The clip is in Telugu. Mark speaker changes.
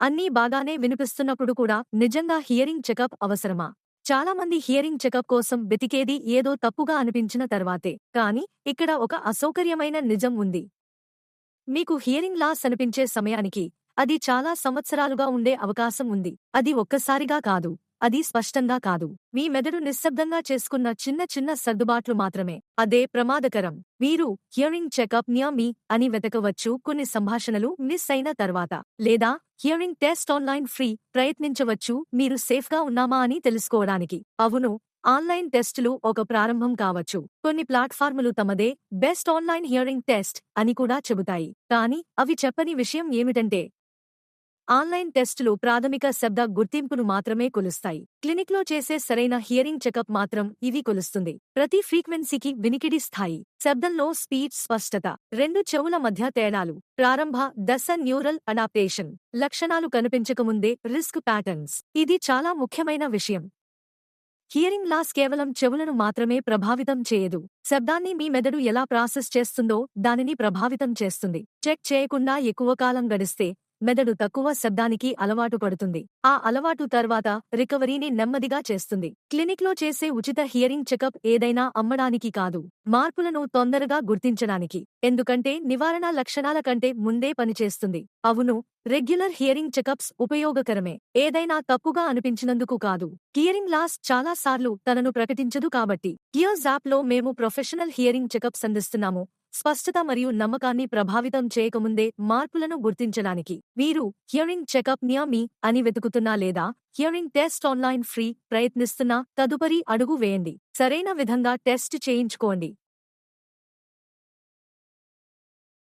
Speaker 1: అన్నీ బాగానే వినిపిస్తున్నప్పుడు కూడా నిజంగా హియరింగ్ చెకప్ అవసరమా? చాలామంది హియరింగ్ చెకప్ కోసం వెతికేది ఏదో తప్పుగా అనిపించిన తర్వాతే. కానీ ఇక్కడ ఒక అసౌకర్యమైన నిజం ఉంది. మీకు హియరింగ్ లాస్ అనిపించే సమయానికి అది చాలా సంవత్సరాలుగా ఉండే అవకాశం ఉంది. అది ఒక్కసారిగా కాదు. అది స్పష్టంగా కాదు. మీ మెదడు నిశ్శబ్దంగా చేసుకున్న చిన్న చిన్న సర్దుబాట్లు మాత్రమే. అదే ప్రమాదకరం. మీరు హియరింగ్ చెకప్ నియర్ మీ అని వెతకవచ్చు కొన్ని సంభాషణలు మిస్ అయిన తర్వాత. లేదా హియరింగ్ టెస్ట్ ఆన్లైన్ ఫ్రీ ప్రయత్నించవచ్చు మీరు సేఫ్గా ఉన్నామా అని తెలుసుకోవడానికి. అవును, ఆన్లైన్ టెస్టులు ఒక ప్రారంభం కావచ్చు. కొన్ని ప్లాట్ఫార్ములు తమదే బెస్ట్ ఆన్లైన్ హియరింగ్ టెస్ట్ అని కూడా చెబుతాయి. కానీ అవి చెప్పని విషయం ఏమిటంటే ఆన్లైన్ టెస్టులు ప్రాథమిక శబ్ద గుర్తింపును మాత్రమే కొలుస్తాయి. క్లినిక్లో చేసే సరైన హియరింగ్ చెకప్ మాత్రం ఇవి కొలుస్తుంది. ప్రతి ఫ్రీక్వెన్సీకి వినికిడి స్థాయి, శబ్దంలో స్పీచ్ స్పష్టత, రెండు చెవుల మధ్య తేడాలు, ప్రారంభ దశ న్యూరల్ అడాప్టేషన్, లక్షణాలు కనిపించకముందే రిస్క్ ప్యాటర్న్స్. ఇది చాలా ముఖ్యమైన విషయం. హియరింగ్ లాస్ కేవలం చెవులను మాత్రమే ప్రభావితం చేయదు. శబ్దాన్ని మీ మెదడు ఎలా ప్రాసెస్ చేస్తుందో దానిని ప్రభావితం చేస్తుంది. చెక్ చేయకుండా ఎక్కువ కాలం గడిస్తే మెదడు తక్కువ శబ్దానికి అలవాటు పడుతుంది. ఆ అలవాటు తర్వాత రికవరీని నెమ్మదిగా చేస్తుంది. క్లినిక్లో చేసే ఉచిత హియరింగ్ చెకప్ ఏదైనా అమ్మడానికి కాదు, మార్పులను తొందరగా గుర్తించడానికి. ఎందుకంటే నివారణ లక్షణాల కంటే ముందే పనిచేస్తుంది. అవును, రెగ్యులర్ హియరింగ్ చెకప్స్ ఉపయోగకరమే. ఏదైనా తప్పుగా అనిపించినందుకు కాదు. హియరింగ్ లాస్ చాలా సార్లు తనను ప్రకటించదు కాబట్టి. హియర్స్ యాప్లో మేము ప్రొఫెషనల్ హియరింగ్ చెకప్స్ అందిస్తున్నాము. స్పష్టత మరియు నమ్మకాన్ని ప్రభావితం చేయకముందే మార్పులను గుర్తించడానికి. మీరు హియరింగ్ చెకప్ నియర్ మీ అని వెతుకుతున్నా లేదా హియరింగ్ టెస్ట్ ఆన్లైన్ ఫ్రీ ప్రయత్నిస్తున్నా తదుపరి అడుగు వేయండి. సరైన విధంగా టెస్ట్ చేయించుకోండి.